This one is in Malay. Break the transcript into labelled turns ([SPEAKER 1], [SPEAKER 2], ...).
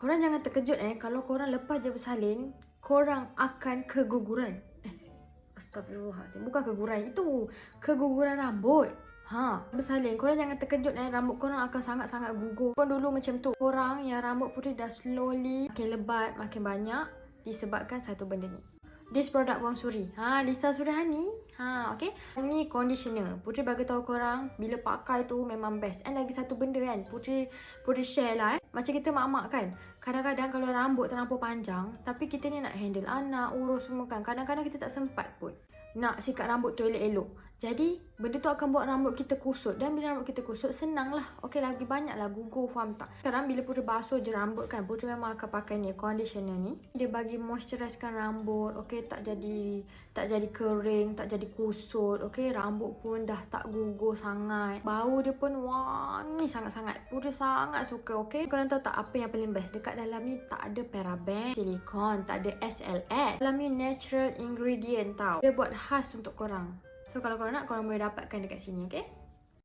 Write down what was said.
[SPEAKER 1] Korang jangan terkejut kalau korang lepas je bersalin, korang akan keguguran. Astagfirullahaladzim. Bukan keguguran itu. Keguguran rambut. Bersalin. Korang jangan terkejut rambut korang akan sangat-sangat gugur. Korang dulu macam tu. Korang yang rambut putih dah slowly makin lebat, makin banyak disebabkan satu benda ni. This product Wang Suri. Lisa Surihani. Okay. Ni conditioner. Putri bagi tahu korang bila pakai tu memang best. And lagi satu benda kan, Putri share lah Macam kita mak-mak kan. Kadang-kadang kalau rambut terlampau panjang, tapi kita ni nak handle anak, urus semua kan. Kadang-kadang kita tak sempat pun nak sikat rambut tu elok-elok. Jadi benda tu akan buat rambut kita kusut. Dan bila rambut kita kusut, senang lah. Okay, lagi banyak lah gugur, faham tak? Sekarang bila Putri basuh je rambut kan, Putri memang akan pakai ni conditioner ni. Dia bagi moisturizekan rambut. Okay, tak jadi kering, tak jadi kusut. Okay, rambut pun dah tak gugur sangat. Bau dia pun wangi sangat-sangat. Putri sangat suka. Okay, korang tahu tak apa yang paling best? Dekat dalam ni tak ada paraben, silikon, tak ada SLS. Dalam ni natural ingredient tau. Dia buat khas untuk korang. So kalau korang nak, korang boleh dapatkan dekat sini, okay?